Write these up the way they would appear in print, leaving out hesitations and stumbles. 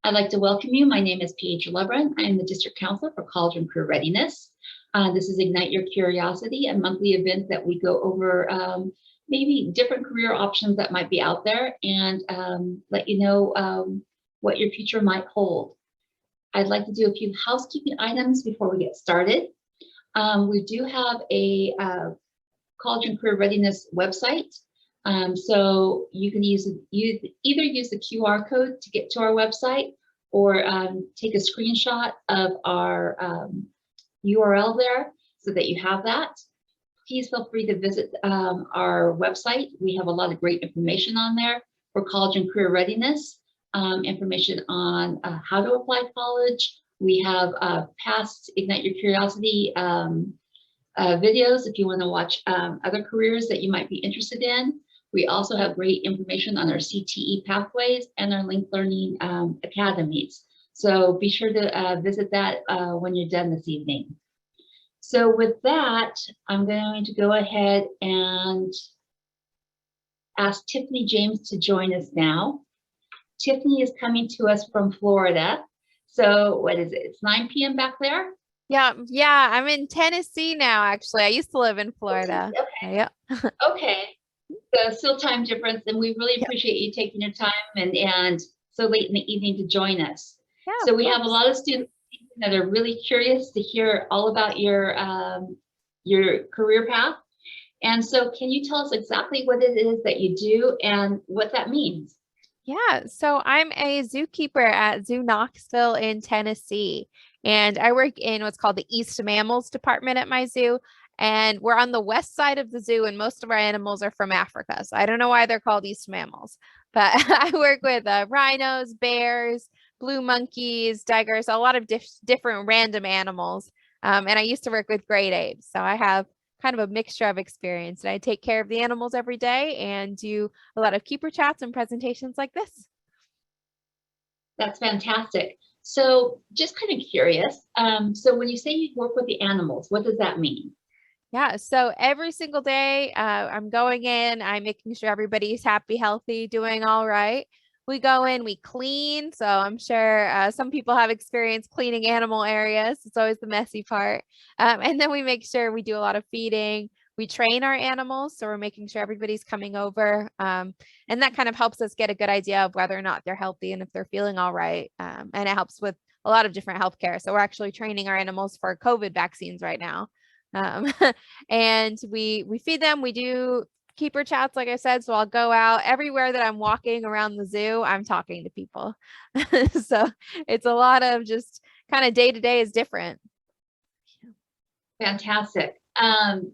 I'd like to welcome you. My name is Paige Lebron. I am the District Counselor for College and Career Readiness. This is Ignite Your Curiosity, a monthly event that we go over maybe different career options that might be out there and let you know what your future might hold. I'd like to do a few housekeeping items before we get started. We do have a College and Career Readiness website. So you can either use the QR code to get to our website or take a screenshot of our URL there so that you have that. Please feel free to visit our website. We have a lot of great information on there for college and career readiness, information on how to apply to college. We have past Ignite Your Curiosity videos if you want to watch other careers that you might be interested in. We also have great information on our CTE pathways and our linked learning academies. So be sure to visit that when you're done this evening. So with that, I'm going to go ahead and ask Tiffany James to join us now. Tiffany is coming to us from Florida. So what is it? It's 9 p.m. back there? Yeah, I'm in Tennessee now, actually. I used to live in Florida. Okay. Yeah. Okay. So still time difference, and we really appreciate you taking your time and so late in the evening to join us. Yeah, so we have a lot of students that are really curious to hear all about your career path. And so can you tell us exactly what it is that you do and what that means? Yeah, so I'm a zookeeper at Zoo Knoxville in Tennessee, and I work in what's called the East Mammals Department at my zoo. And we're on the west side of the zoo, and most of our animals are from Africa. So I don't know why they're called East Mammals, but I work with rhinos, bears, blue monkeys, tigers, a lot of different random animals. And I used to work with great apes, so I have kind of a mixture of experience. And I take care of the animals every day and do a lot of keeper chats and presentations like this. That's fantastic. So just kind of curious. So when you say you work with the animals, what does that mean? Yeah, so every single day, I'm going in, I'm making sure everybody's happy, healthy, doing all right. We go in, we clean. So I'm sure some people have experience cleaning animal areas. It's always the messy part. And then we make sure we do a lot of feeding. We train our animals. So we're making sure everybody's coming over. And that kind of helps us get a good idea of whether or not they're healthy and if they're feeling all right. And it helps with a lot of different healthcare. So we're actually training our animals for COVID vaccines right now. And we feed them. We do keeper chats, like I said. So I'll go out everywhere that I'm walking around the zoo, I'm talking to people. So it's a lot of just kind of day to day is different. Fantastic.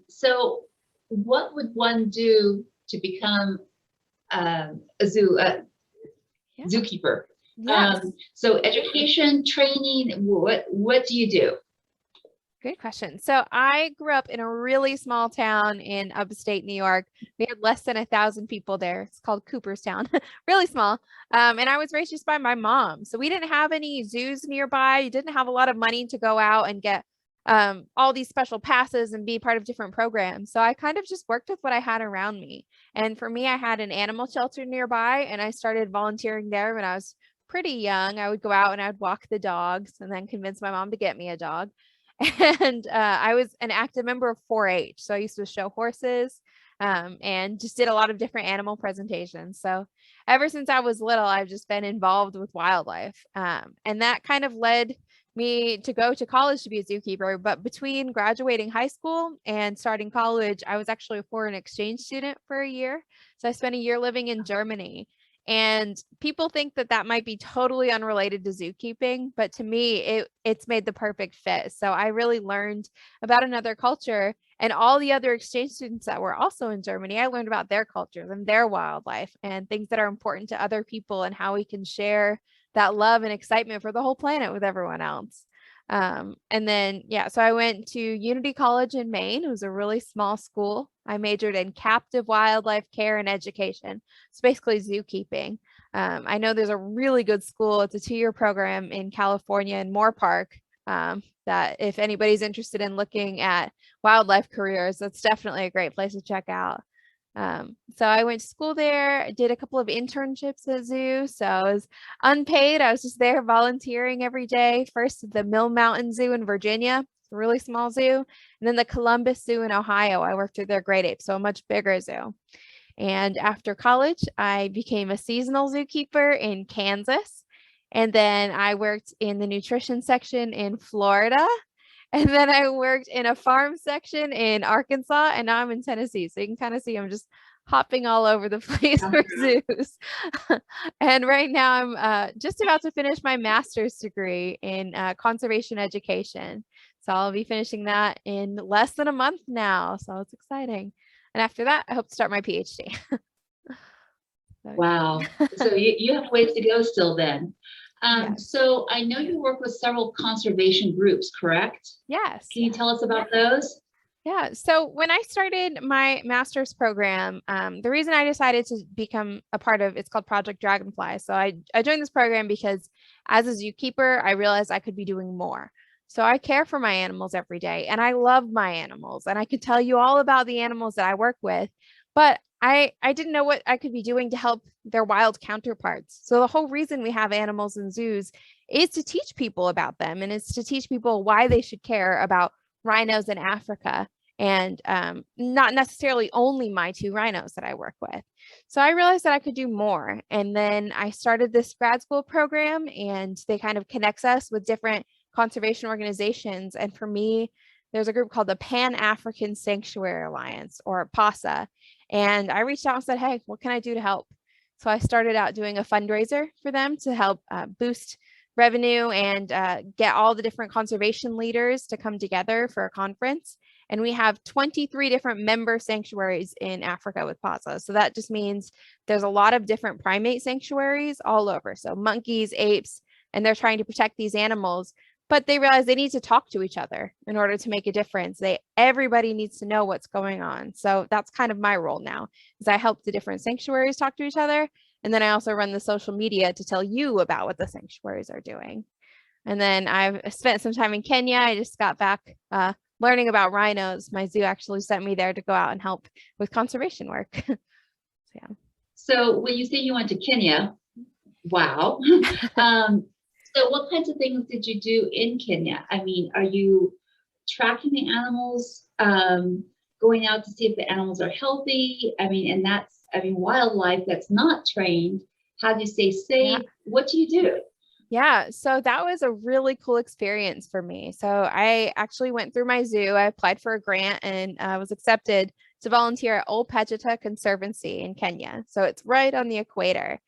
So what would one do to become a zookeeper? Yes. So education, training, what do you do? Good question. So I grew up in a really small town in upstate New York. We had less than 1,000 people there. It's called Cooperstown, really small. And I was raised just by my mom. So we didn't have any zoos nearby. You didn't have a lot of money to go out and get all these special passes and be part of different programs. So I kind of just worked with what I had around me. And for me, I had an animal shelter nearby, and I started volunteering there when I was pretty young. I would go out and I would walk the dogs and then convince my mom to get me a dog. And I was an active member of 4-H. So I used to show horses and just did a lot of different animal presentations. So ever since I was little, I've just been involved with wildlife. And that kind of led me to go to college to be a zookeeper. But between graduating high school and starting college, I was actually a foreign exchange student for a year. So I spent a year living in Germany. And people think that that might be totally unrelated to zookeeping, but to me, it's made the perfect fit. So I really learned about another culture, and all the other exchange students that were also in Germany. I learned about their cultures and their wildlife and things that are important to other people and how we can share that love and excitement for the whole planet with everyone else. And then, so I went to Unity College in Maine. It was a really small school. I majored in captive wildlife care and education. It's basically zookeeping. I know there's a really good school. It's a 2-year program in California in Moore Park. That if anybody's interested in looking at wildlife careers, that's definitely a great place to check out. So I went to school there, did a couple of internships at zoo. So I was unpaid. I was just there volunteering every day. First at the Mill Mountain Zoo in Virginia, it's a really small zoo. And then the Columbus Zoo in Ohio. I worked at their great ape, so a much bigger zoo. And after college, I became a seasonal zookeeper in Kansas. And then I worked in the nutrition section in Florida. And then I worked in a farm section in Arkansas, and now I'm in Tennessee. So you can kind of see I'm just hopping all over the place for zoos. And right now I'm just about to finish my master's degree in conservation education. So I'll be finishing that in less than a month now. So it's exciting. And after that, I hope to start my PhD. Wow. So you have ways to go still then. Yes. So I know you work with several conservation groups, correct? Yes. Can you tell us about those? Yeah. So when I started my master's program, the reason I decided to become a part of it's called Project Dragonfly. So I joined this program because as a zookeeper, I realized I could be doing more. So I care for my animals every day and I love my animals and I could tell you all about the animals that I work with, but I didn't know what I could be doing to help their wild counterparts. So the whole reason we have animals in zoos is to teach people about them and it's to teach people why they should care about rhinos in Africa and not necessarily only my 2 rhinos that I work with. So I realized that I could do more. And then I started this grad school program and they kind of connects us with different conservation organizations. And for me, there's a group called the Pan-African Sanctuary Alliance or PASA. And I reached out and said, hey, what can I do to help? So I started out doing a fundraiser for them to help boost revenue and get all the different conservation leaders to come together for a conference. And we have 23 different member sanctuaries in Africa with PASA. So that just means there's a lot of different primate sanctuaries all over. So monkeys, apes, and they're trying to protect these animals, but they realize they need to talk to each other in order to make a difference. Everybody needs to know what's going on. So that's kind of my role now, is I help the different sanctuaries talk to each other. And then I also run the social media to tell you about what the sanctuaries are doing. And then I've spent some time in Kenya. I just got back learning about rhinos. My zoo actually sent me there to go out and help with conservation work. Yeah. So when you say you went to Kenya, wow. So what kinds of things did you do in Kenya? I mean, are you tracking the animals, going out to see if the animals are healthy? I mean, and wildlife that's not trained. How do you stay safe? Yeah. What do you do? Yeah, so that was a really cool experience for me. So I actually went through my zoo. I applied for a grant and was accepted to volunteer at Ol Pejeta Conservancy in Kenya. So it's right on the equator.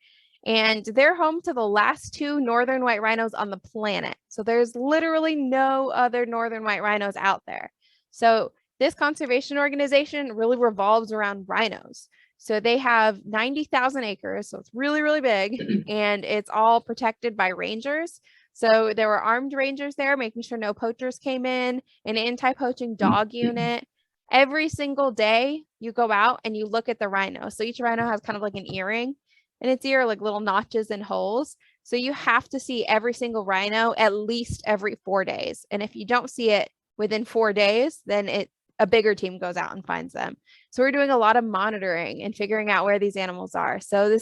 And they're home to the last 2 northern white rhinos on the planet. So there's literally no other northern white rhinos out there. So this conservation organization really revolves around rhinos. So they have 90,000 acres. So it's really, really big. And it's all protected by rangers. So there were armed rangers there, making sure no poachers came in, an anti-poaching dog unit. Every single day you go out and you look at the rhino. So each rhino has kind of like an earring in its ear, like little notches and holes. So you have to see every single rhino at least every 4 days. And if you don't see it within 4 days, then a bigger team goes out and finds them. So we're doing a lot of monitoring and figuring out where these animals are. So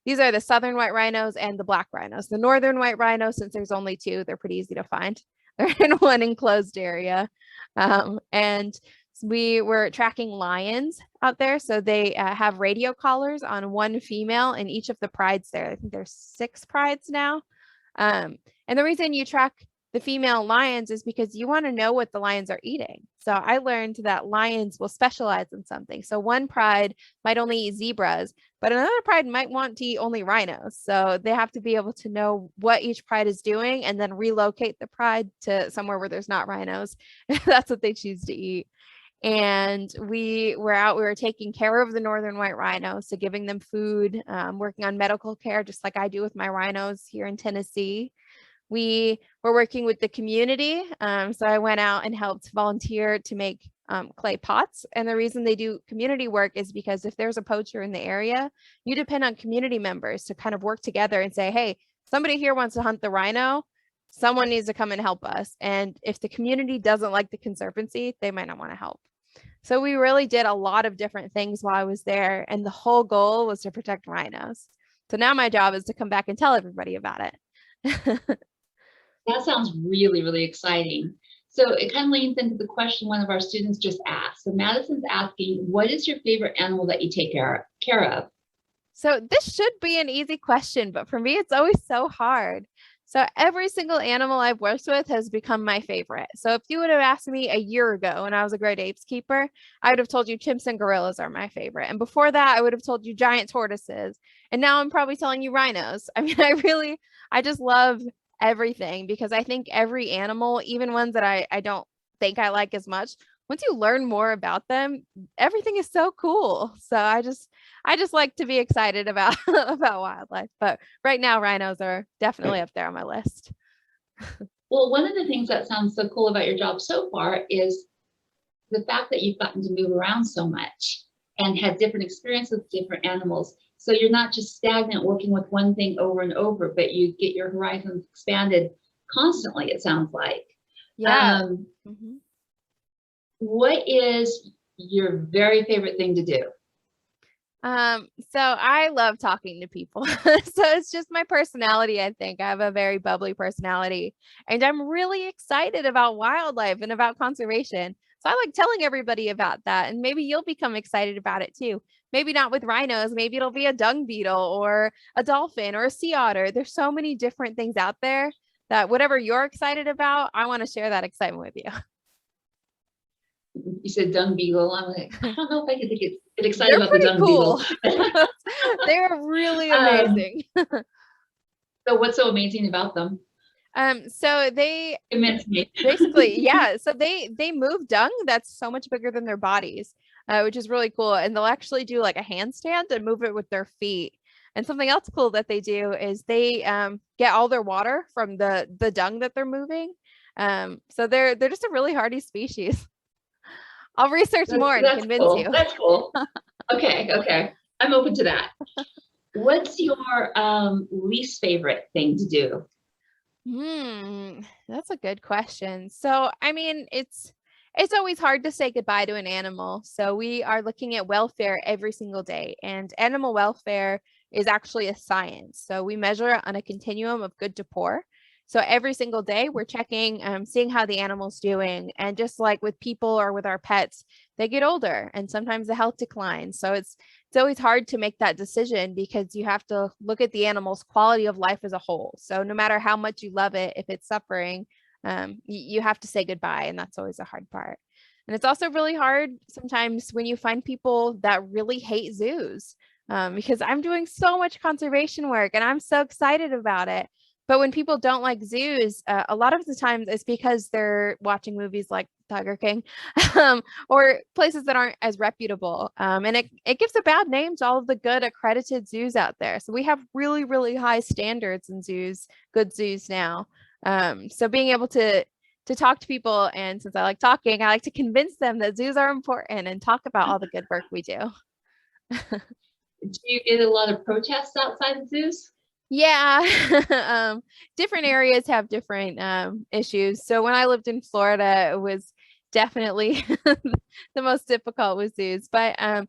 these are the southern white rhinos and the black rhinos. The northern white rhinos, since there's only 2, they're pretty easy to find. They're in one enclosed area. And we were tracking lions out there. So they have radio collars on one female in each of the prides there. I think there's 6 prides now. And the reason you track the female lions is because you want to know what the lions are eating. So I learned that lions will specialize in something. So one pride might only eat zebras, but another pride might want to eat only rhinos. So they have to be able to know what each pride is doing and then relocate the pride to somewhere where there's not rhinos. That's what they choose to eat. And we were taking care of the northern white rhinos, so giving them food, working on medical care, just like I do with my rhinos here in Tennessee. We were working with the community. So I went out and helped volunteer to make clay pots. And the reason they do community work is because if there's a poacher in the area, you depend on community members to kind of work together and say, hey, somebody here wants to hunt the rhino. Someone needs to come and help us. And if the community doesn't like the conservancy, they might not want to help. So we really did a lot of different things while I was there, and the whole goal was to protect rhinos. So now my job is to come back and tell everybody about it. That sounds really, really exciting. So it kind of leans into the question one of our students just asked. So Madison's asking, what is your favorite animal that you take care of? So this should be an easy question, but for me, it's always so hard. So every single animal I've worked with has become my favorite. So if you would have asked me a year ago when I was a great apes keeper, I would have told you chimps and gorillas are my favorite. And before that, I would have told you giant tortoises. And now I'm probably telling you rhinos. I mean, I just love everything because I think every animal, even ones that I don't think I like as much, once you learn more about them, everything is so cool. So I just like to be excited about about wildlife. But right now, rhinos are definitely up there on my list. Well, one of the things that sounds so cool about your job so far is the fact that you've gotten to move around so much and had different experiences with different animals. So you're not just stagnant working with one thing over and over, but you get your horizons expanded constantly, it sounds like. Yeah. What is your very favorite thing to do? So I love talking to people. So it's just my personality, I think. I have a very bubbly personality, and I'm really excited about wildlife and about conservation. So I like telling everybody about that, and maybe you'll become excited about it too. Maybe not with rhinos, maybe it'll be a dung beetle or a dolphin or a sea otter. There's so many different things out there that whatever you're excited about, I want to share that excitement with you. You said dung beetle. I'm like, I don't know if I can get excited They're about the pretty dung cool. beetle. They're really amazing. So what's so amazing about them? So they Convince me. basically, yeah. So they move dung that's so much bigger than their bodies, which is really cool. And they'll actually do like a handstand and move it with their feet. And something else cool that they do is they get all their water from the dung that they're moving. So they're just a really hardy species. I'll research more and That's convince cool. you. That's cool. Okay. I'm open to that. What's your least favorite thing to do? That's a good question. So, I mean, it's always hard to say goodbye to an animal. So we are looking at welfare every single day, and animal welfare is actually a science. So we measure it on a continuum of good to poor. So every single day we're checking, seeing how the animal's doing. And just like with people or with our pets, they get older and sometimes the health declines. So it's always hard to make that decision because you have to look at the animal's quality of life as a whole. So no matter how much you love it, if it's suffering, you have to say goodbye, and that's always a hard part. And it's also really hard sometimes when you find people that really hate zoos, because I'm doing so much conservation work and I'm so excited about it. But when people don't like zoos, a lot of the times it's because they're watching movies like Tiger King, or places that aren't as reputable. And it gives a bad name to all of the good accredited zoos out there. So we have really, really high standards in zoos, good zoos now. So being able to talk to people, and since I like talking, I like to convince them that zoos are important and talk about all the good work we do. Do you get a lot of protests outside of zoos? Yeah. Different areas have different issues. So when I lived in Florida, it was definitely the most difficult with zoos. But I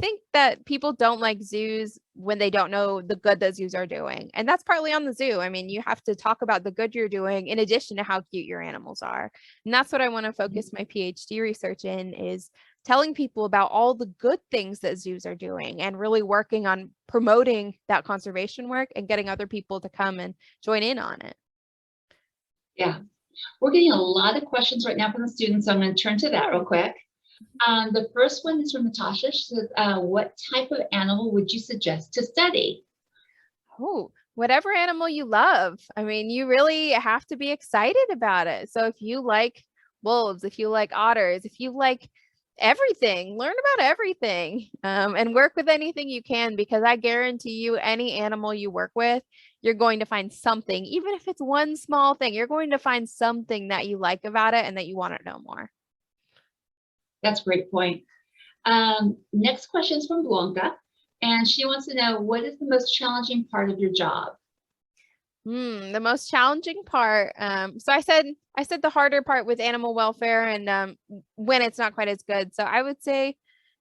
think that people don't like zoos when they don't know the good that zoos are doing. And that's partly on the zoo. I mean, you have to talk about the good you're doing in addition to how cute your animals are. And that's what I want to focus my PhD research in, is telling people about all the good things that zoos are doing and really working on promoting that conservation work and getting other people to come and join in on it. Yeah, we're getting a lot of questions right now from the students, so I'm going to turn to that real quick. The first one is from Natasha. She says, what type of animal would you suggest to study? Oh, whatever animal you love. I mean, you really have to be excited about it. So if you like wolves, if you like otters, if you like everything, learn about everything, and work with anything you can, because I guarantee you any animal you work with, you're going to find something, even if it's one small thing, you're going to find something that you like about it and that you want to know more. That's a great point. Next question is from Blanca, and she wants to know, what is the most challenging part of your job? The most challenging part. So I said the harder part with animal welfare and when it's not quite as good. So I would say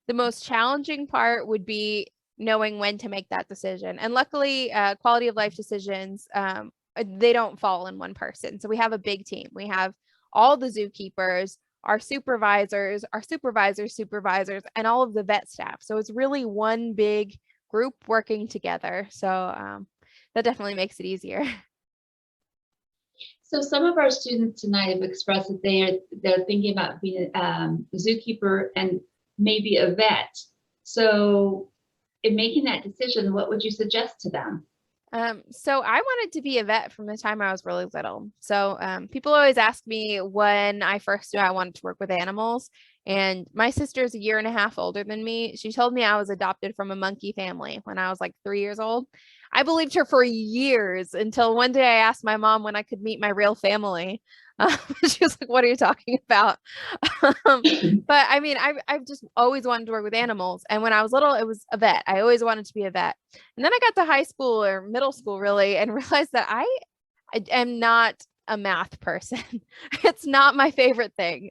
the most challenging part would be knowing when to make that decision. And luckily, quality of life decisions, they don't fall in one person. So we have a big team. We have all the zookeepers, our supervisors, supervisors, and all of the vet staff. So it's really one big group working together. So that definitely makes it easier. So some of our students tonight have expressed that they're thinking about being a zookeeper and maybe a vet. So in making that decision, what would you suggest to them? So I wanted to be a vet from the time I was really little. So people always ask me when I first knew I wanted to work with animals. And my sister's a year and a half older than me. She told me I was adopted from a monkey family when I was like 3 years old. I believed her for years until one day I asked my mom when I could meet my real family. She was like, "What are you talking about?" Um, but I mean, I've just always wanted to work with animals. And when I was little, it was a vet. I always wanted to be a vet. And then I got to high school or middle school really and realized that I am not a math person. It's not my favorite thing.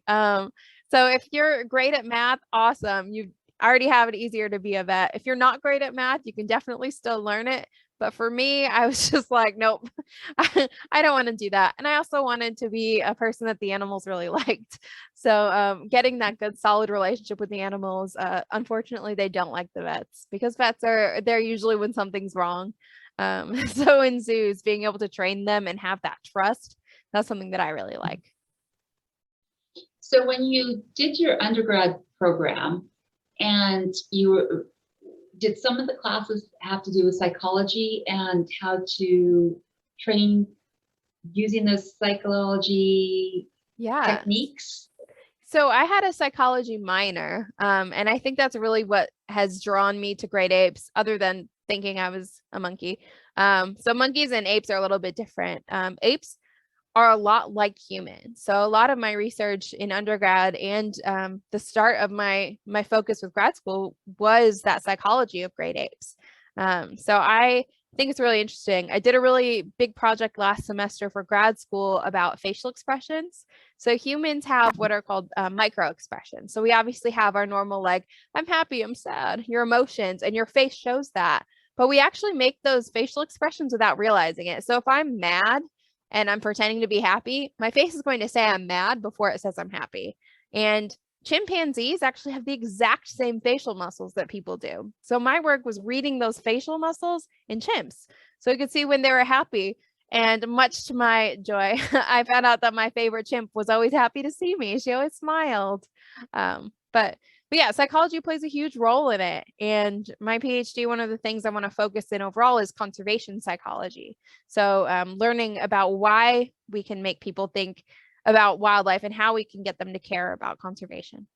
So if you're great at math, awesome. You already have it easier to be a vet. If you're not great at math, you can definitely still learn it. But for me, I was just like, nope, I don't want to do that. And I also wanted to be a person that the animals really liked. So getting that good, solid relationship with the animals, unfortunately, they don't like the vets because vets are there usually when something's wrong. So in zoos, being able to train them and have that trust, that's something that I really like. So when you did your undergrad program and did some of the classes have to do with psychology and how to train using those psychology Yeah. techniques? So I had a psychology minor, and I think that's really what has drawn me to great apes, other than thinking I was a monkey. So monkeys and apes are a little bit different. Apes are a lot like humans. So a lot of my research in undergrad and the start of my focus with grad school was that psychology of great apes. So I think it's really interesting. I did a really big project last semester for grad school about facial expressions. So humans have what are called micro expressions. So we obviously have our normal, like, I'm happy, I'm sad, your emotions, and your face shows that. But we actually make those facial expressions without realizing it. So if I'm mad, and I'm pretending to be happy, my face is going to say I'm mad before it says I'm happy. And chimpanzees actually have the exact same facial muscles that people do. So my work was reading those facial muscles in chimps. So you could see when they were happy. And much to my joy, I found out that my favorite chimp was always happy to see me. She always smiled. But yeah, psychology plays a huge role in it. And my PhD, one of the things I want to focus in overall is conservation psychology. So learning about why we can make people think about wildlife and how we can get them to care about conservation.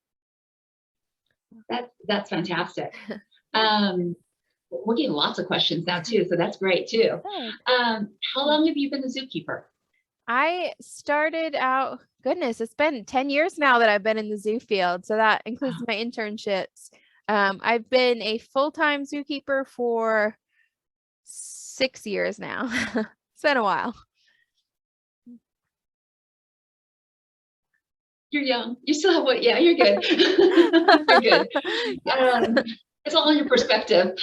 That's fantastic. We're getting lots of questions now too, so that's great too. How long have you been a zookeeper? I started out, goodness, it's been 10 years now that I've been in the zoo field. So that includes my internships. I've been a full-time zookeeper for 6 years now. It's been a while. You're young. You still have what? Yeah, you're good. You're good. It's all in your perspective.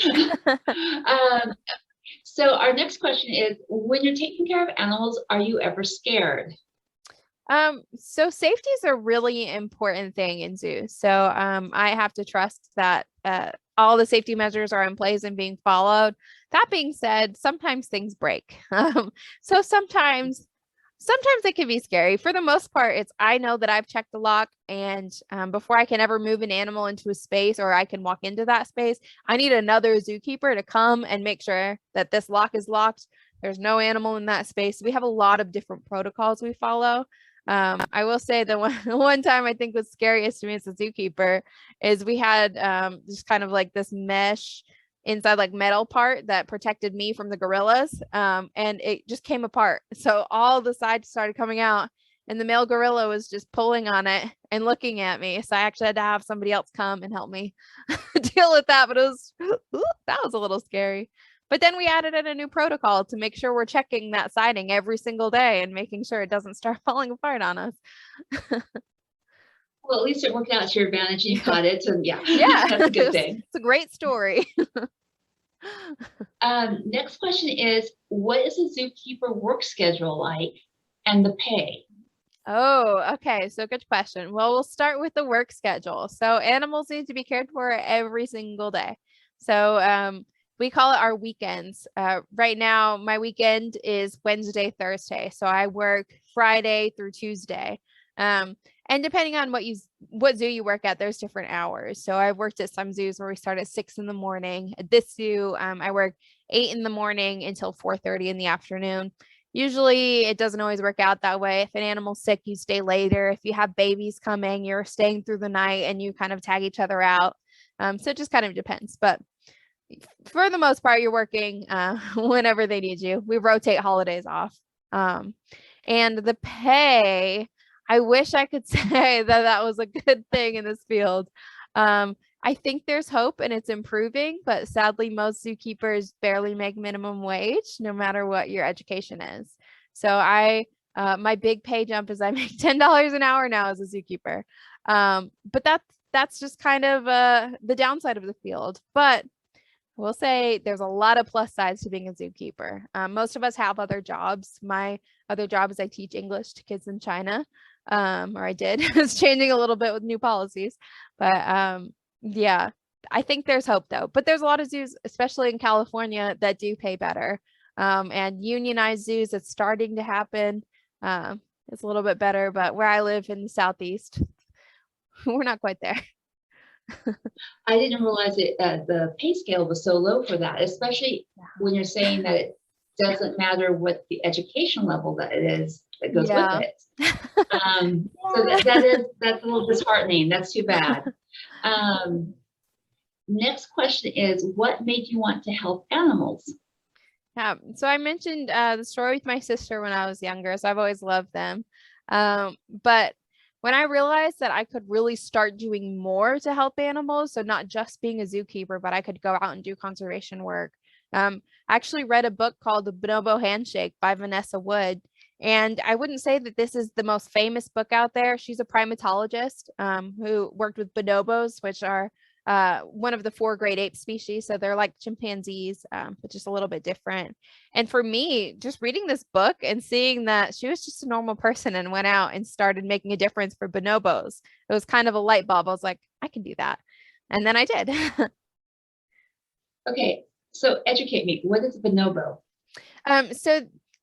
So our next question is, when you're taking care of animals, are you ever scared? So safety is a really important thing in zoos. So I have to trust that all the safety measures are in place and being followed. That being said, sometimes things break. So sometimes it can be scary. For the most part, it's I know that I've checked the lock, and before I can ever move an animal into a space or I can walk into that space, I need another zookeeper to come and make sure that this lock is locked. There's no animal in that space. We have a lot of different protocols we follow. I will say that one time I think was scariest to me as a zookeeper is we had just kind of like this mesh inside like metal part that protected me from the gorillas, and it just came apart. So all the sides started coming out and the male gorilla was just pulling on it and looking at me. So I actually had to have somebody else come and help me deal with that. But it was that was a little scary. But then we added in a new protocol to make sure we're checking that siding every single day and making sure it doesn't start falling apart on us. Well, at least it worked out to your advantage and you caught it. So yeah, Yeah, that's a good thing. it's a great story. Next question is, what is a zookeeper work schedule like and the pay? Oh, okay. So good question. Well, we'll start with the work schedule. So animals need to be cared for every single day. So we call it our weekends. Right now, my weekend is Wednesday, Thursday. So I work Friday through Tuesday. And depending on what zoo you work at, there's different hours. So I've worked at some zoos where we start at 6 in the morning. At this zoo, I work 8 in the morning until 4:30 in the afternoon. Usually it doesn't always work out that way. If an animal's sick, you stay later. If you have babies coming, you're staying through the night and you kind of tag each other out. So it just kind of depends. But for the most part, you're working whenever they need you. We rotate holidays off. And the pay, I wish I could say that was a good thing in this field. I think there's hope and it's improving, but sadly, most zookeepers barely make minimum wage, no matter what your education is. So my big pay jump is I make $10 an hour now as a zookeeper. But that's just kind of the downside of the field. But we'll say there's a lot of plus sides to being a zookeeper. Most of us have other jobs. My other job is I teach English to kids in China, or I did. It's changing a little bit with new policies, but yeah, I think there's hope though. But there's a lot of zoos, especially in California, that do pay better. And unionized zoos, it's starting to happen. It's a little bit better, but where I live in the Southeast, we're not quite there. I didn't realize the pay scale was so low for that, especially when you're saying that it doesn't matter what the education level that it is that goes with it. So that's a little disheartening. That's too bad. Next question is, what made you want to help animals? Yeah, so I mentioned the story with my sister when I was younger, so I've always loved them. But when I realized that I could really start doing more to help animals, so not just being a zookeeper, but I could go out and do conservation work. I actually read a book called The Bonobo Handshake by Vanessa Wood. And I wouldn't say that this is the most famous book out there. She's a primatologist who worked with bonobos, which are one of the 4 great ape species. So they're like chimpanzees, but just a little bit different. And for me, just reading this book and seeing that she was just a normal person and went out and started making a difference for bonobos, it was kind of a light bulb. I was like, I can do that. And then I did. Okay, so educate me. What is a bonobo? So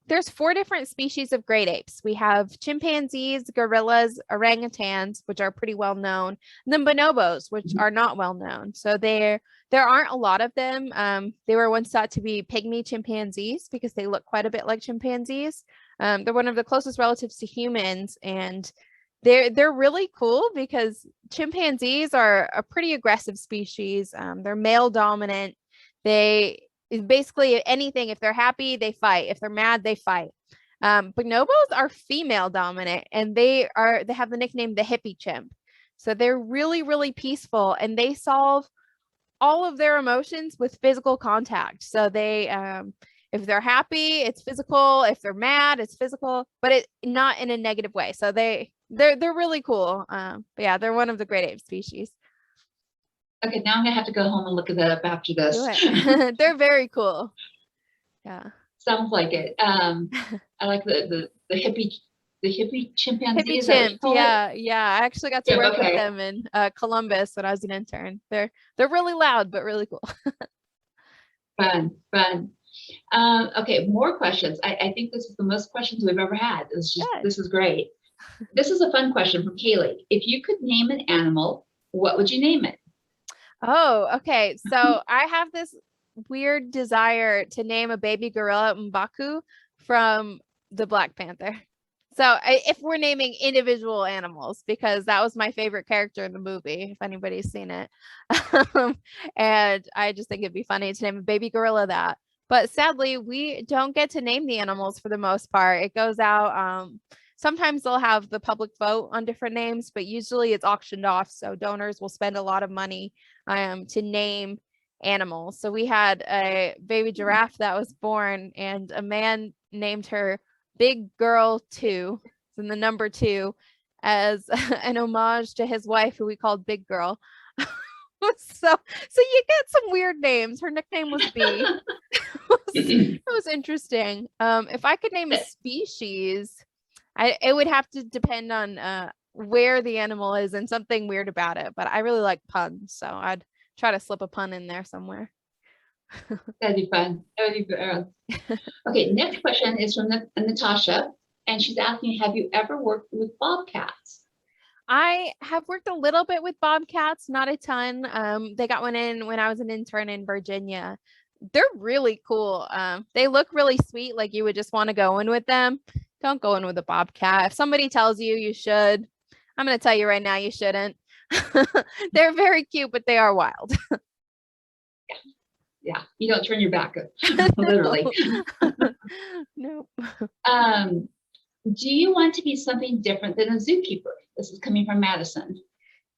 there's 4 different species of great apes. We have chimpanzees, gorillas, orangutans, which are pretty well known, and then bonobos, which are not well known. So there aren't a lot of them. They were once thought to be pygmy chimpanzees because they look quite a bit like chimpanzees. They're one of the closest relatives to humans, and they're really cool because chimpanzees are a pretty aggressive species. They're male dominant. They basically anything. If they're happy, they fight. If they're mad, they fight. Bonobos are female dominant, and they have the nickname the hippie chimp. So they're really, really peaceful, and they solve all of their emotions with physical contact. So they, if they're happy, it's physical. If they're mad, it's physical, but it not in a negative way. So they're really cool. But yeah, they're one of the great ape species. Okay, now I'm gonna have to go home and look at that up after this. They're very cool. Yeah. Sounds like it. I like the hippie chimpanzee. Hippie chimp. Yeah. I actually got to work with them in Columbus when I was an intern. They're really loud, but really cool. Fun. Okay, more questions. I think this is the most questions we've ever had. This is great. This is a fun question from Kaylee. If you could name an animal, what would you name it? Oh, okay. So I have this weird desire to name a baby gorilla M'Baku from the Black Panther. So if we're naming individual animals, because that was my favorite character in the movie, if anybody's seen it. And I just think it'd be funny to name a baby gorilla that. But sadly, we don't get to name the animals for the most part. It goes out. Sometimes they'll have the public vote on different names, but usually it's auctioned off. So donors will spend a lot of money to name animals. So we had a baby giraffe that was born, and a man named her Big Girl 2, and the number 2, as an homage to his wife, who we called Big Girl. So you get some weird names. Her nickname was B. It was interesting. If I could name a species, it would have to depend on where the animal is and something weird about it. But I really like puns, so I'd try to slip a pun in there somewhere. That'd be fun. That would be fun. Okay, next question is from Natasha, and she's asking, have you ever worked with bobcats? I have worked a little bit with bobcats, not a ton. They got one in when I was an intern in Virginia. They're really cool. They look really sweet, like you would just want to go in with them. Don't go in with a bobcat. If somebody tells you you should, I'm going to tell you right now, you shouldn't. They're very cute, but they are wild. Yeah, you don't turn your back, literally. Nope. Do you want to be something different than a zookeeper? This is coming from Madison.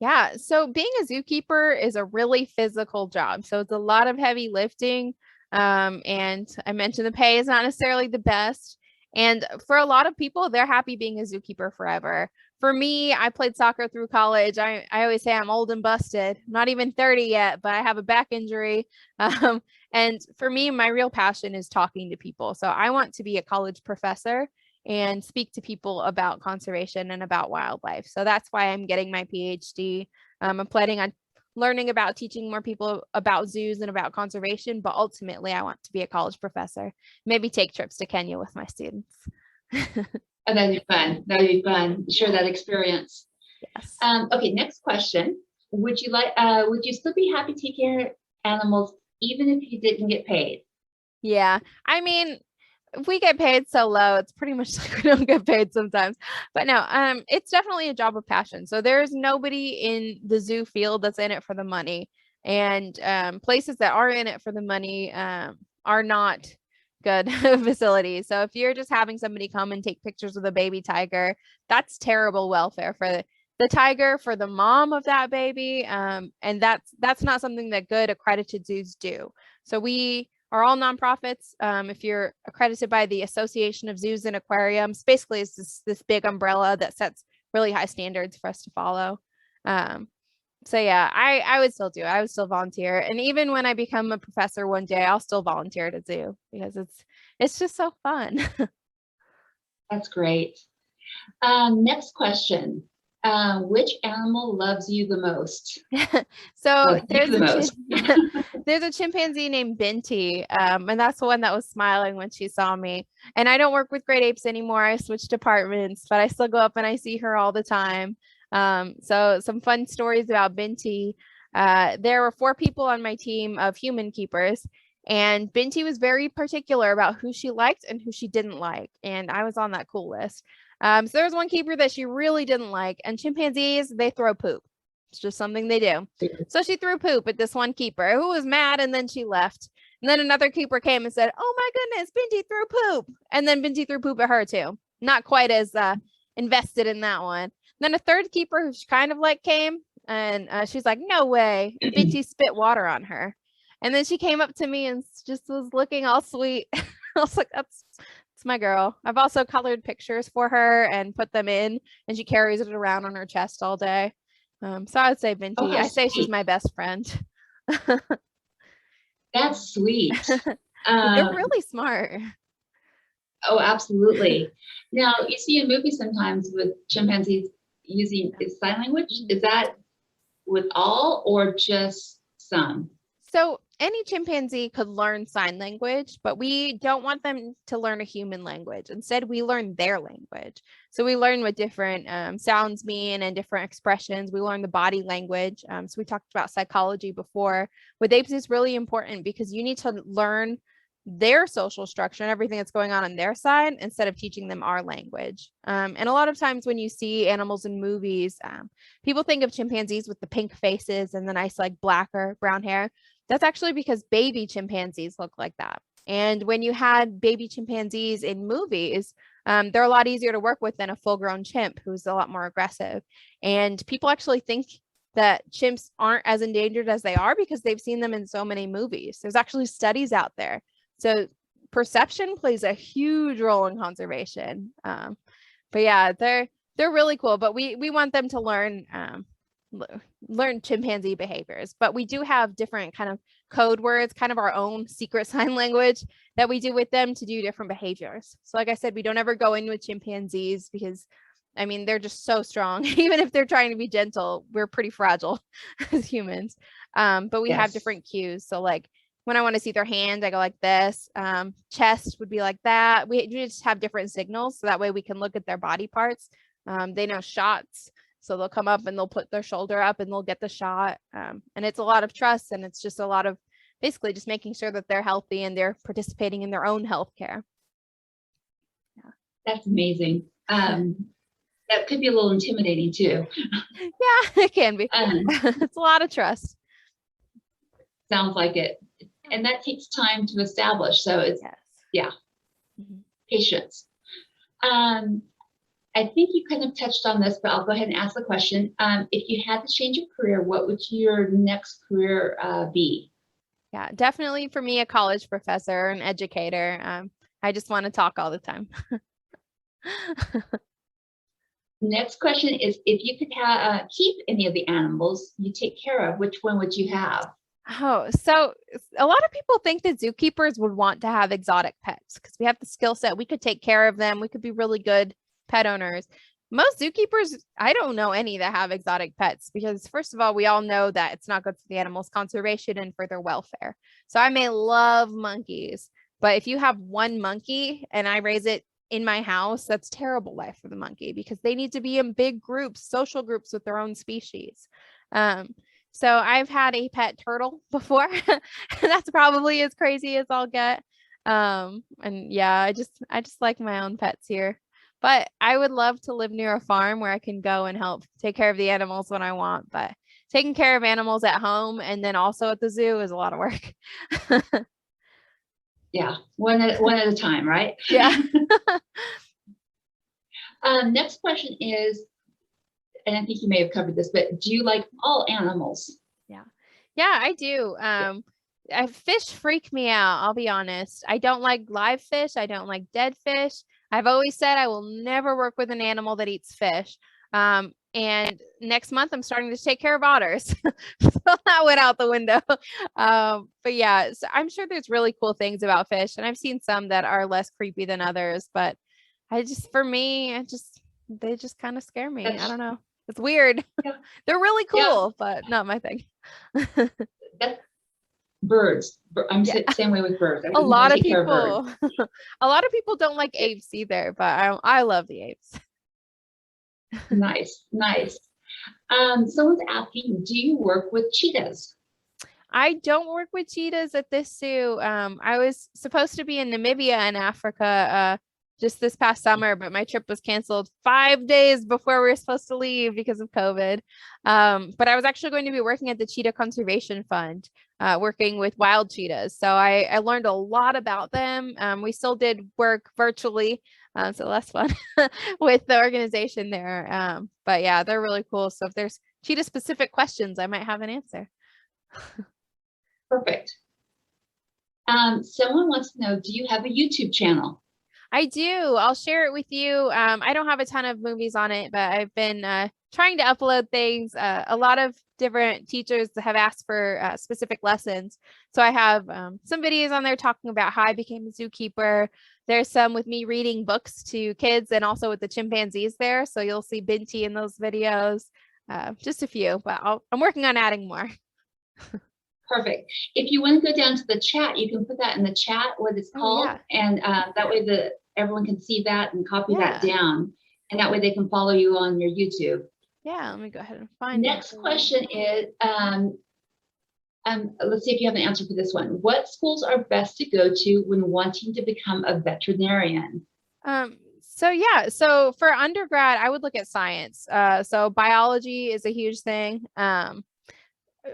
Yeah, so being a zookeeper is a really physical job. So it's a lot of heavy lifting. And I mentioned the pay is not necessarily the best. And for a lot of people, they're happy being a zookeeper forever. For me, I played soccer through college. I always say I'm old and busted. I'm not even 30 yet, but I have a back injury. And for me, my real passion is talking to people. So I want to be a college professor and speak to people about conservation and about wildlife. So that's why I'm getting my PhD. I'm planning on learning about teaching more people about zoos and about conservation, but ultimately I want to be a college professor, maybe take trips to Kenya with my students. Oh, that'd be fun. That'd be fun. Share that experience. Yes. Okay, next question. Would you still be happy taking care of animals even if you didn't get paid? Yeah. I mean, if we get paid so low, it's pretty much like we don't get paid sometimes. But no, it's definitely a job of passion. So there's nobody in the zoo field that's in it for the money. And places that are in it for the money are not good facilities. So if you're just having somebody come and take pictures with a baby tiger, that's terrible welfare for the tiger, for the mom of that baby. And that's not something that good accredited zoos do. So we are all nonprofits. If you're accredited by the Association of Zoos and Aquariums, basically it's this big umbrella that sets really high standards for us to follow. So yeah, I would still do it. I would still volunteer. And even when I become a professor one day, I'll still volunteer at a zoo because it's just so fun. That's great. Next question. Which animal loves you the most? So most. There's a chimpanzee named Binti, and that's the one that was smiling when she saw me. And I don't work with great apes anymore. I switched departments, but I still go up and I see her all the time. So some fun stories about Binti. There were 4 people on my team of human keepers, and Binti was very particular about who she liked and who she didn't like. And I was on that cool list. So there was one keeper that she really didn't like, and chimpanzees, they throw poop. It's just something they do. So she threw poop at this one keeper who was mad, and then she left. And then another keeper came and said, "Oh my goodness, Binti threw poop." And then Binti threw poop at her too. Not quite as invested in that one. Then a third keeper who she kind of like came, and she's like, "No way." Binti spit water on her. And then she came up to me and just was looking all sweet. I was like, that's my girl. I've also colored pictures for her and put them in, and she carries it around on her chest all day. So I would say Binti. Oh, I say sweet. She's my best friend. That's sweet. They're really smart. Oh, absolutely. Now, you see in movies sometimes with chimpanzees using sign language. Is that with all or just some? So any chimpanzee could learn sign language, but we don't want them to learn a human language. Instead, we learn their language. So we learn what different sounds mean and different expressions. We learn the body language. So we talked about psychology before. With apes, it's really important because you need to learn their social structure and everything that's going on their side instead of teaching them our language. And a lot of times when you see animals in movies, people think of chimpanzees with the pink faces and the nice like black or brown hair. That's actually because baby chimpanzees look like that. And when you had baby chimpanzees in movies, they're a lot easier to work with than a full-grown chimp who's a lot more aggressive. And people actually think that chimps aren't as endangered as they are because they've seen them in so many movies. There's actually studies out there. So perception plays a huge role in conservation. But yeah, they're really cool. But we want them to learn chimpanzee behaviors. But we do have different kind of code words, kind of our own secret sign language that we do with them to do different behaviors. So like I said, we don't ever go in with chimpanzees because I mean, they're just so strong. Even if they're trying to be gentle, we're pretty fragile as humans. But we have different cues. So like when I want to see their hand, I go like this. Chest would be like that. We just have different signals. So that way we can look at their body parts. They know shots. So they'll come up and they'll put their shoulder up and they'll get the shot. And it's a lot of trust. And it's just a lot of basically just making sure that they're healthy and they're participating in their own health care. Yeah. That's amazing. That could be a little intimidating too. Yeah, it can be. It's a lot of trust. Sounds like it. And that takes time to establish. So it's, yeah, patience. I think you kind of touched on this, but I'll go ahead and ask the question. If you had to change your career, what would your next career be? Yeah, definitely for me, a college professor, an educator. I just want to talk all the time. Next question is, if you could keep any of the animals you take care of, which one would you have? Oh, so a lot of people think that zookeepers would want to have exotic pets because we have the skill set. We could take care of them. We could be really good pet owners. Most zookeepers, I don't know any that have exotic pets because first of all, we all know that it's not good for the animals' conservation and for their welfare. So I may love monkeys, but if you have one monkey and I raise it in my house, that's terrible life for the monkey because they need to be in big groups, social groups with their own species. So I've had a pet turtle before. That's probably as crazy as I'll get. And yeah, I just like my own pets here. But I would love to live near a farm where I can go and help take care of the animals when I want. But taking care of animals at home and then also at the zoo is a lot of work. Yeah, one at a time, right? Yeah. Next question is, and I think you may have covered this, but do you like all animals? Yeah, I do. Fish freak me out. I'll be honest. I don't like live fish. I don't like dead fish. I've always said I will never work with an animal that eats fish. And next month I'm starting to take care of otters. So that went out the window. But yeah, so I'm sure there's really cool things about fish, and I've seen some that are less creepy than others, but for me, they just kind of scare me. I don't know. It's weird. Yeah. They're really cool, but not my thing. Birds. I'm same way with birds. A lot of people don't like apes either, but I love the apes. Nice. Someone's asking, do you work with cheetahs? I don't work with cheetahs at this zoo. I was supposed to be in Namibia in Africa just this past summer, but my trip was canceled 5 days before we were supposed to leave because of COVID. But I was actually going to be working at the Cheetah Conservation Fund, working with wild cheetahs. So I learned a lot about them. We still did work virtually, so less fun with the organization there. But yeah, they're really cool. So if there's cheetah specific questions, I might have an answer. Perfect. Someone wants to know, do you have a YouTube channel? I do. I'll share it with you. I don't have a ton of movies on it, but I've been trying to upload things. A lot of different teachers have asked for specific lessons. So I have some videos on there talking about how I became a zookeeper. There's some with me reading books to kids and also with the chimpanzees there. So you'll see Binti in those videos. Just a few, but I'm working on adding more. Perfect. If you want to go down to the chat, you can put that in the chat, what it's called, and that way everyone can see that and copy that down, and that way they can follow you on your YouTube. Yeah, let me go ahead and find it. Next question is, let's see if you have an answer for this one. What schools are best to go to when wanting to become a veterinarian? So for undergrad, I would look at science. So biology is a huge thing.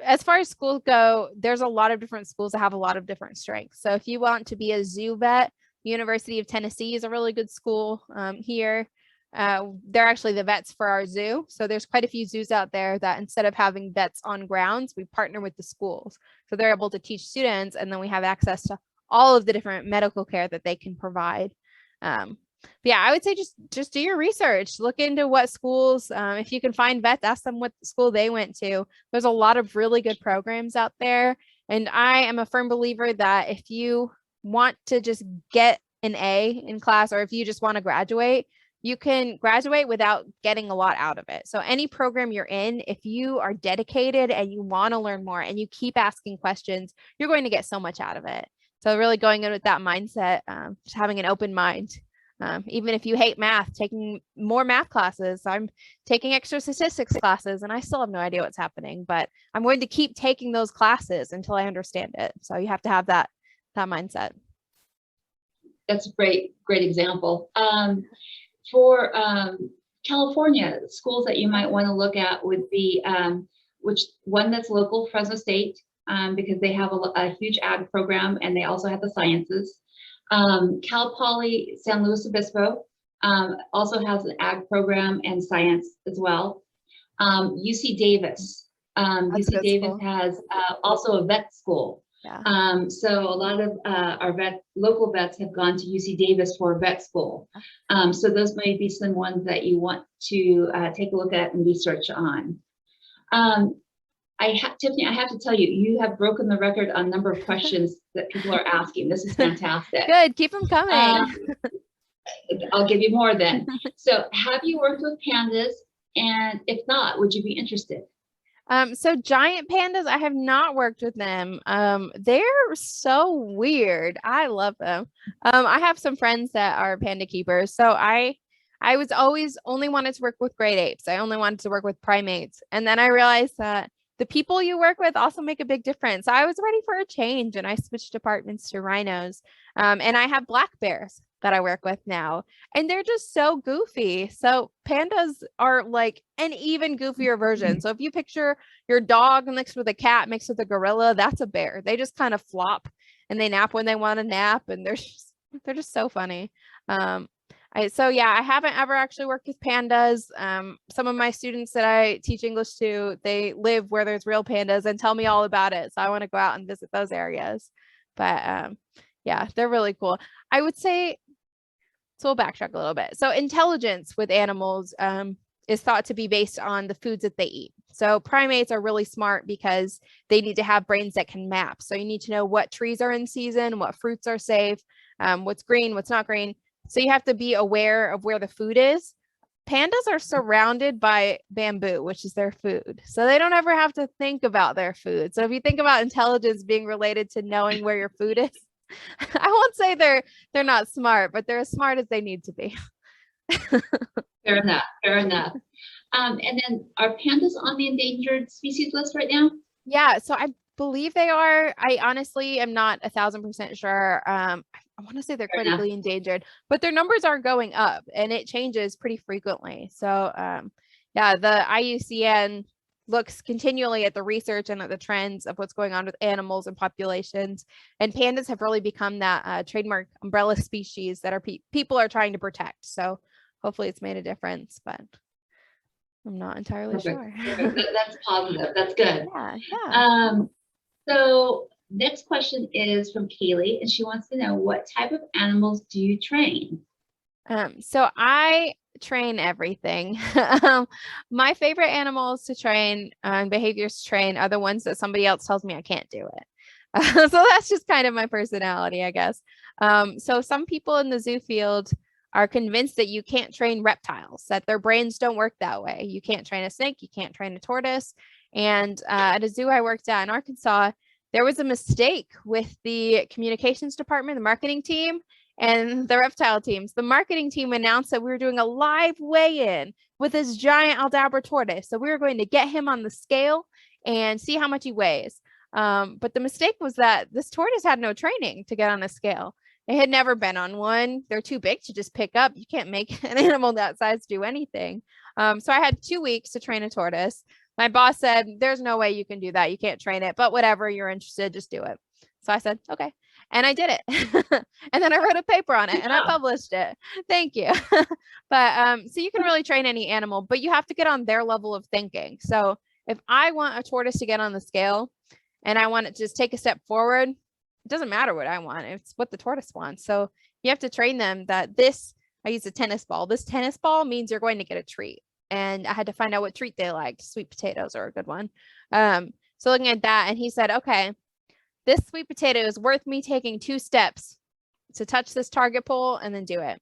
As far as schools go, there's a lot of different schools that have a lot of different strengths. So if you want to be a zoo vet, University of Tennessee is a really good school here. they're actually the vets for our zoo. So there's quite a few zoos out there that instead of having vets on grounds, we partner with the schools. So they're able to teach students, and then we have access to all of the different medical care that they can provide. But yeah, I would say just do your research, look into what schools, if you can find vets, ask them what school they went to. There's a lot of really good programs out there. And I am a firm believer that if you want to just get an A in class, or if you just want to graduate, you can graduate without getting a lot out of it. So any program you're in, if you are dedicated and you want to learn more and you keep asking questions, you're going to get so much out of it. So really going in with that mindset, just having an open mind. Even if you hate math, taking more math classes. I'm taking extra statistics classes and I still have no idea what's happening, but I'm going to keep taking those classes until I understand it. So you have to have that mindset. That's a great example. For California, schools that you might want to look at would be which one that's local, Fresno State, because they have a huge ag program and they also have the sciences. Cal Poly San Luis Obispo also has an ag program and science as well. UC Davis. UC Davis has also a vet school. Yeah. So a lot of our local vets have gone to UC Davis for vet school. So those may be some ones that you want to take a look at and research on. Tiffany, I have to tell you, you have broken the record on number of questions that people are asking. This is fantastic. Good, keep them coming. I'll give you more then. So have you worked with pandas? And if not, would you be interested? So giant pandas, I have not worked with them. They're so weird. I love them. I have some friends that are panda keepers. So I was always only wanted to work with great apes. I only wanted to work with primates. And then I realized that the people you work with also make a big difference. I was ready for a change and I switched departments to rhinos. And I have black bears that I work with now, and they're just so goofy. So pandas are like an even goofier version. So if you picture your dog mixed with a cat mixed with a gorilla, that's a bear. They just kind of flop and they nap when they want to nap, and they're just so funny. So yeah, I haven't ever actually worked with pandas. Some of my students that I teach English to, they live where there's real pandas and tell me all about it. So I want to go out and visit those areas. But yeah, they're really cool. I would say, so we'll backtrack a little bit. So intelligence with animals is thought to be based on the foods that they eat. So primates are really smart because they need to have brains that can map. So you need to know what trees are in season, what fruits are safe, what's green, what's not green. So you have to be aware of where the food is. Pandas are surrounded by bamboo, which is their food. So they don't ever have to think about their food. So if you think about intelligence being related to knowing where your food is, I won't say they're not smart, but they're as smart as they need to be. Fair enough. And then are pandas on the endangered species list right now? Yeah, so I believe they are. I honestly am not 1,000% sure. I want to say they're critically endangered, but their numbers are going up and it changes pretty frequently. So yeah, the IUCN looks continually at the research and at the trends of what's going on with animals and populations. And pandas have really become that trademark umbrella species that people are trying to protect. So hopefully it's made a difference, but I'm not entirely sure. That's positive. That's good. Yeah. So next question is from Kaylee, and she wants to know, what type of animals do you train? So I train everything. My favorite animals to train and behaviors to train are the ones that somebody else tells me I can't do it. So that's just kind of my personality, I guess. So some people in the zoo field are convinced that you can't train reptiles, that their brains don't work that way. You can't train a snake, you can't train a tortoise. And at a zoo I worked at in Arkansas, there was a mistake with the communications department, the marketing team, and the reptile teams. The marketing team announced that we were doing a live weigh-in with this giant Aldabra tortoise. So we were going to get him on the scale and see how much he weighs. But the mistake was that this tortoise had no training to get on a scale. It had never been on one. They're too big to just pick up. You can't make an animal that size do anything. So I had 2 weeks to train a tortoise. My boss said, there's no way you can do that. You can't train it, but whatever, you're interested, just do it. So I said, okay. And I did it. And then I wrote a paper on it and I published it. Thank you. But so you can really train any animal, but you have to get on their level of thinking. So if I want a tortoise to get on the scale and I want it to just take a step forward, it doesn't matter what I want. It's what the tortoise wants. So you have to train them that I use a tennis ball. This tennis ball means you're going to get a treat. And I had to find out what treat they liked. Sweet potatoes are a good one. So looking at that, and he said, okay, this sweet potato is worth me taking 2 steps to touch this target pole and then do it.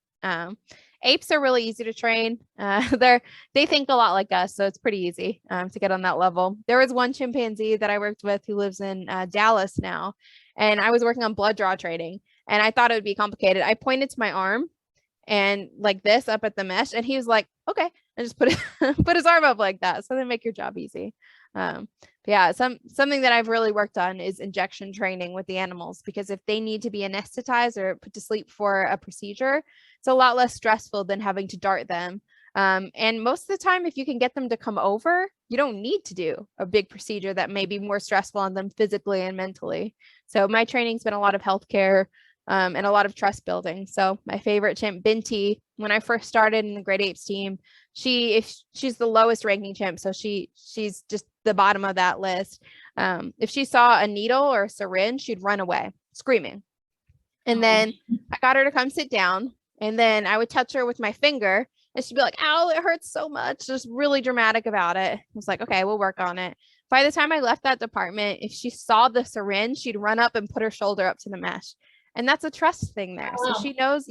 Apes are really easy to train. They think a lot like us, so it's pretty easy to get on that level. There was one chimpanzee that I worked with who lives in Dallas now, and I was working on blood draw training, and I thought it would be complicated. I pointed to my arm and like this up at the mesh, and he was like, okay, and just put his arm up like that. So they make your job easy. Yeah, something that I've really worked on is injection training with the animals, because if they need to be anesthetized or put to sleep for a procedure, it's a lot less stressful than having to dart them. And most of the time, if you can get them to come over, you don't need to do a big procedure that may be more stressful on them physically and mentally. So my training's been a lot of healthcare and a lot of trust building. So my favorite chimp, Binti, when I first started in the Great Apes team, she's the lowest ranking chimp, so she's just the bottom of that list. If she saw a needle or a syringe, she'd run away screaming. And then I got her to come sit down, and then I would touch her with my finger, and she'd be like, ow, it hurts so much, just really dramatic about it. I was like, okay, we'll work on it. By the time I left that department, if she saw the syringe, she'd run up and put her shoulder up to the mesh. And that's a trust thing there. Wow. So she knows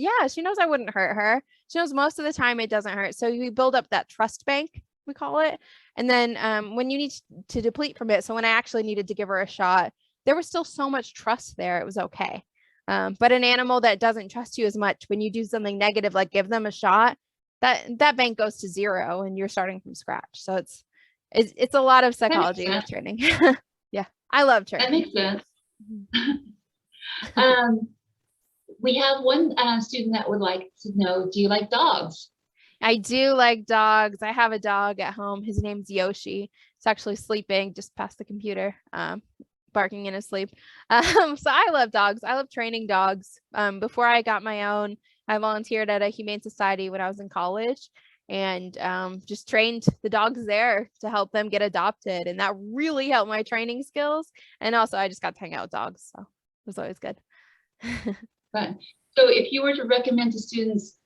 I wouldn't hurt her. She knows most of the time it doesn't hurt. So we build up that trust bank, we call it. And then when you need to deplete from it, so when I actually needed to give her a shot, there was still so much trust there. It was okay. But an animal that doesn't trust you as much, when you do something negative, like give them a shot, that bank goes to 0 and you're starting from scratch. So it's a lot of psychology with training. Yeah, I love training. That makes sense. We have one student that would like to know, do you like dogs? I do like dogs. I have a dog at home. His name's Yoshi. He's actually sleeping just past the computer, barking in his sleep. So I love dogs. I love training dogs. Before I got my own, I volunteered at a humane society when I was in college, and just trained the dogs there to help them get adopted. And that really helped my training skills. And also I just got to hang out with dogs. So it was always good. Right. So if you were to recommend to students,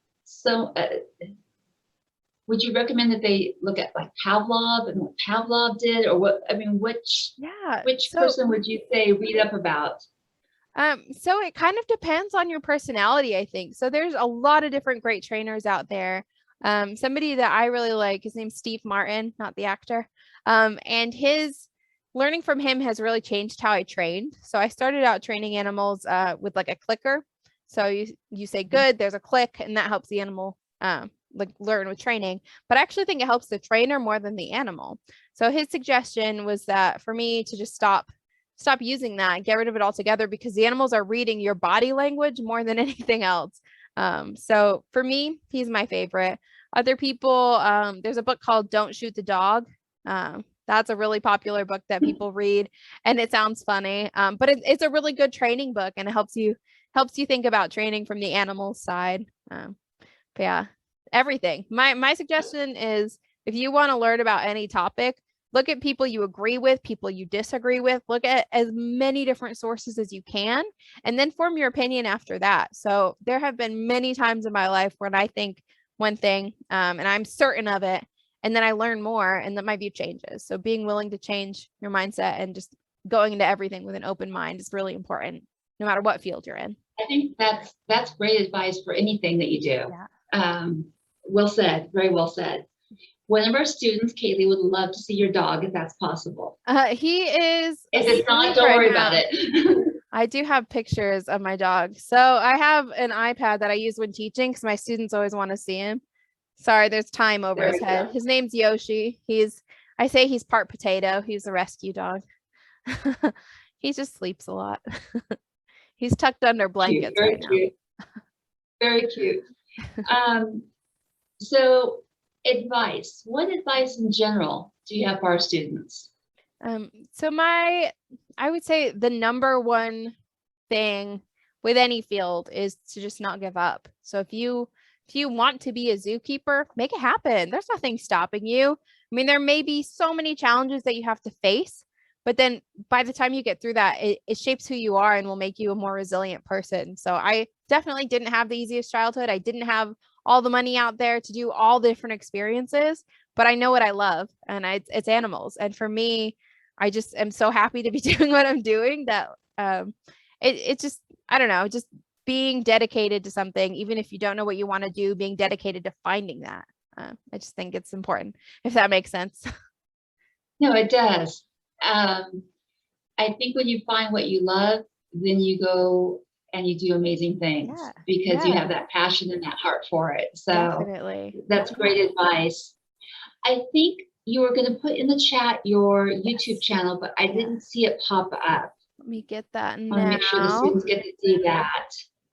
would you recommend that they look at like Pavlov and what Pavlov did, or which person would you say read up about? So it kind of depends on your personality, I think. So there's a lot of different great trainers out there. Somebody that I really like, his name's Steve Martin, not the actor. And his learning from him has really changed how I trained. So I started out training animals with like a clicker. So you say good, there's a click, and that helps the animal like learn with training. But I actually think it helps the trainer more than the animal. So his suggestion was that for me to just stop using that and get rid of it altogether, because the animals are reading your body language more than anything else. So for me, he's my favorite. Other people, there's a book called Don't Shoot the Dog. That's a really popular book that people read, and it sounds funny, but it's a really good training book, and it helps you think about training from the animal side. But yeah, everything. My suggestion is, if you want to learn about any topic, look at people you agree with, people you disagree with, look at as many different sources as you can, and then form your opinion after that. So there have been many times in my life when I think one thing, and I'm certain of it, and then I learn more, and then my view changes. So being willing to change your mindset and just going into everything with an open mind is really important, no matter what field you're in. I think that's great advice for anything that you do. Yeah. Well said. Very well said. One of our students, Kaylee, would love to see your dog if that's possible. He is. If it's not, don't worry about it. I do have pictures of my dog. So I have an iPad that I use when teaching because my students always want to see him. Sorry, there's time over his head. His name's Yoshi. I say he's part potato. He's a rescue dog. He just sleeps a lot. He's tucked under blankets right now. Very cute. So advice. What advice in general do you have for our students? So I would say the number one thing with any field is to just not give up. So if you want to be a zookeeper, make it happen. There's nothing stopping you. I mean, there may be so many challenges that you have to face, but then by the time you get through that, it shapes who you are and will make you a more resilient person. So I definitely didn't have the easiest childhood. I didn't have all the money out there to do all the different experiences, but I know what I love, and it's animals. And for me, I just am so happy to be doing what I'm doing that it just, I don't know, just being dedicated to something, even if you don't know what you want to do, being dedicated to finding that. I just think it's important, if that makes sense. No, it does. I think when you find what you love, then you go and you do amazing things because you have that passion and that heart for it. So definitely. That's great advice. I think you were going to put in the chat your YouTube channel, but I didn't see it pop up. Let me get that now. I want to make sure the students get to see that.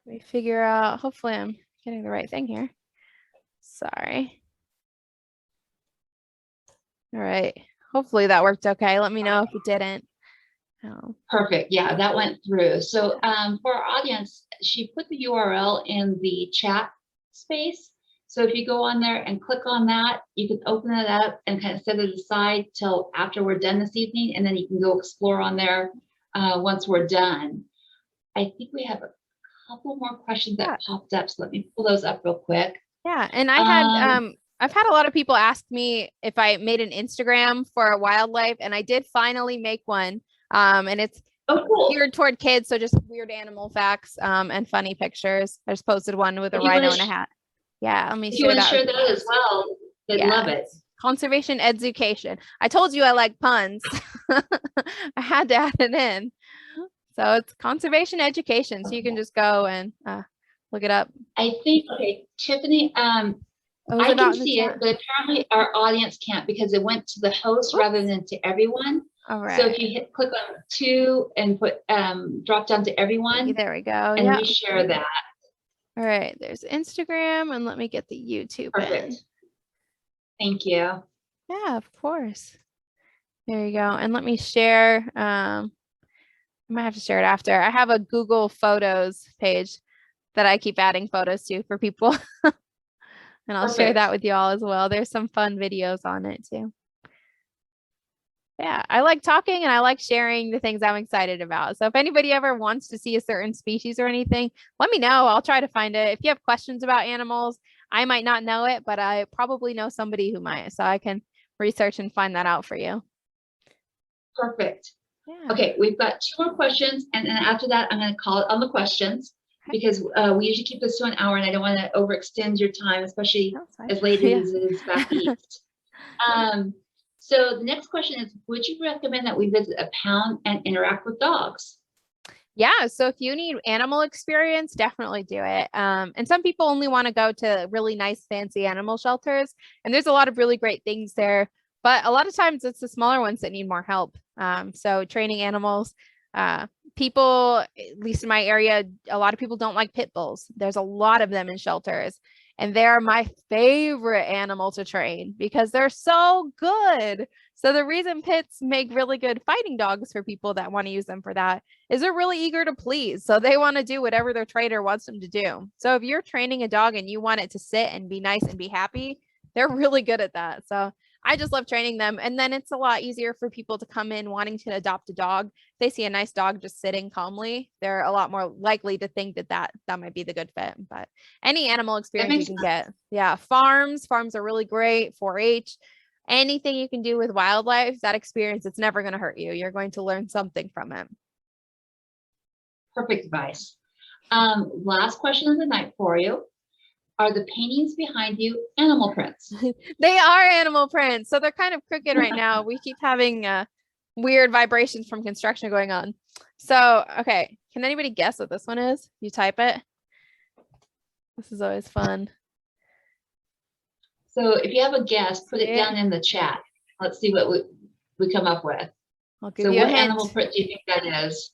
Let me figure out, hopefully I'm getting the right thing here. Sorry. All right. Hopefully that worked okay. Let me know if it didn't. Oh. Perfect. Yeah, that went through. So for our audience, she put the URL in the chat space. So if you go on there and click on that, you can open it up and kind of set it aside till after we're done this evening, and then you can go explore on there once we're done. I think we have a couple more questions that popped up, so let me pull those up real quick. Yeah, and I had I've had a lot of people ask me if I made an Instagram for wildlife, and I did finally make one. And it's cool. Geared toward kids, so just weird animal facts and funny pictures. I just posted one with a rhino in a hat. Yeah, let me share that. If you want to share that as well, they'd love it. Conservation education. I told you I like puns. I had to add it in. So it's conservation education. So you can just go and look it up. I think, okay, Tiffany, I can see it, but apparently our audience can't because it went to the host rather than to everyone. All right. So if you click on 2 and put drop down to everyone. There we go. And reshare that. All right. There's Instagram, and let me get the YouTube. Perfect. Thank you. Yeah, of course. There you go. And let me share. I might have to share it after. I have a Google Photos page that I keep adding photos to for people. And I'll share that with you all as well. There's some fun videos on it too. Yeah, I like talking and I like sharing the things I'm excited about. So if anybody ever wants to see a certain species or anything, let me know. I'll try to find it. If you have questions about animals, I might not know it, but I probably know somebody who might. So I can research and find that out for you. Perfect. Yeah. Okay, we've got 2 more questions. And then after that, I'm going to call it on the questions. Because we usually keep this to an hour, and I don't want to overextend your time, especially as late as it is back east. So the next question is, would you recommend that we visit a pound and interact with dogs? Yeah, so if you need animal experience, definitely do it. And some people only want to go to really nice, fancy animal shelters, and there's a lot of really great things there. But a lot of times it's the smaller ones that need more help. So training animals. People, at least in my area, a lot of people don't like pit bulls. There's a lot of them in shelters, and they're my favorite animal to train because they're so good. So the reason pits make really good fighting dogs for people that want to use them for that is they're really eager to please. So they want to do whatever their trainer wants them to do. So if you're training a dog and you want it to sit and be nice and be happy, they're really good at that. So I just love training them. And then it's a lot easier for people to come in wanting to adopt a dog. If they see a nice dog just sitting calmly, they're a lot more likely to think that might be the good fit. But any animal experience you can get. Yeah, farms are really great. 4-H, anything you can do with wildlife, that experience, it's never going to hurt you. You're going to learn something from it. Perfect advice. Last question of the night for you. Are the paintings behind you animal prints? They are animal prints. So they're kind of crooked right now. We keep having weird vibrations from construction going on. So, okay. Can anybody guess what this one is? You type it. This is always fun. So if you have a guess, put it down in the chat. Let's see what we come up with. I'll give you a hint. What animal print do you think that is?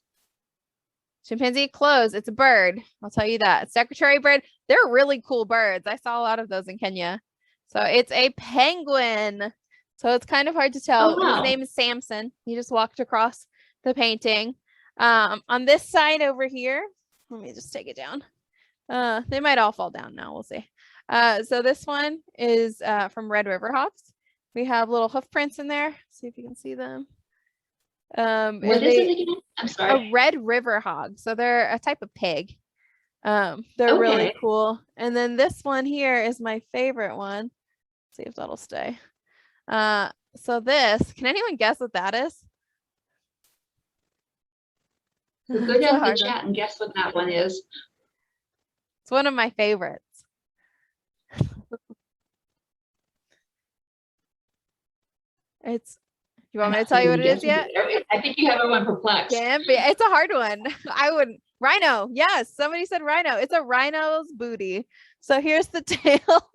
Chimpanzee clothes. It's a bird. I'll tell you that. Secretary bird. They're really cool birds. I saw a lot of those in Kenya. So it's a penguin. So it's kind of hard to tell. Oh, wow. His name is Samson. He just walked across the painting. On this side over here, Let me just take it down. They might all fall down now. We'll see. So this one is from Red River Hogs. We have little hoof prints in there. See if you can see them. What is it again? I'm sorry. A Red River Hog. So they're a type of pig. They're really cool. And then this one here is my favorite one. Let's see if that'll stay. So this, can anyone guess what that is? So go down to the chat and guess what that one is. It's one of my favorites. You want me to tell you what it is yet? I think you have everyone perplexed. Can't be. It's a hard one. I wouldn't. Rhino. Yes, somebody said rhino. It's a rhino's booty. So here's the tail.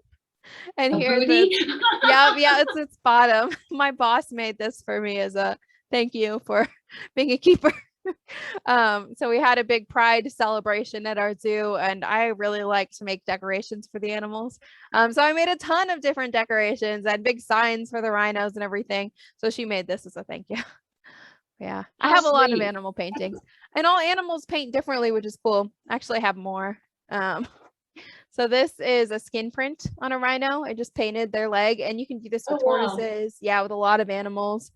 And here's it's its bottom. My boss made this for me as a thank you for being a keeper. So we had a big pride celebration at our zoo, and I really like to make decorations for the animals. So I made a ton of different decorations and big signs for the rhinos and everything. So she made this as a thank you. Yeah, I have a lot of animal paintings, and all animals paint differently, which is cool. Actually, I have more. So this is a skin print on a rhino. I just painted their leg, and you can do this with tortoises. Wow. Yeah, with a lot of animals.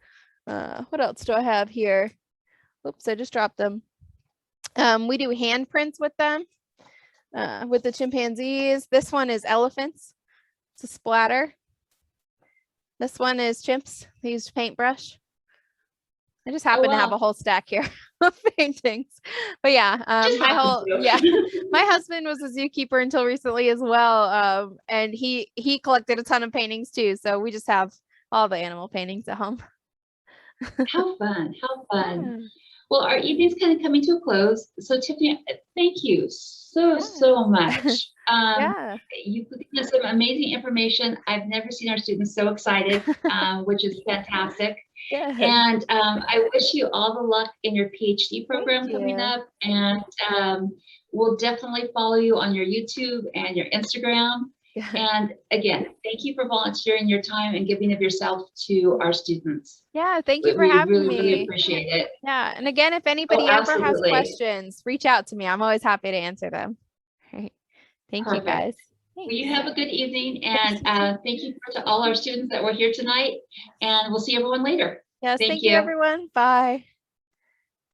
What else do I have here? Oops, I just dropped them. We do hand prints with them, with the chimpanzees. This one is elephants. It's a splatter. This one is chimps. They used paintbrush. I just happen to have a whole stack here of paintings. But yeah, my husband was a zookeeper until recently as well. And he collected a ton of paintings too. So we just have all the animal paintings at home. How fun. How fun. Yeah. Well, our evening's kind of coming to a close. So Tiffany, thank you so much. You've given us some amazing information. I've never seen our students so excited, which is fantastic. And I wish you all the luck in your PhD program coming up. And we'll definitely follow you on your YouTube and your Instagram. And again, thank you for volunteering your time and giving of yourself to our students. Yeah, thank you for having me. We really appreciate it. Yeah, and again, if anybody ever has questions, reach out to me. I'm always happy to answer them. All right. Thank you, guys. Well, you have a good evening, and thank you to all our students that were here tonight, and we'll see everyone later. Yes, thank you, everyone. Bye.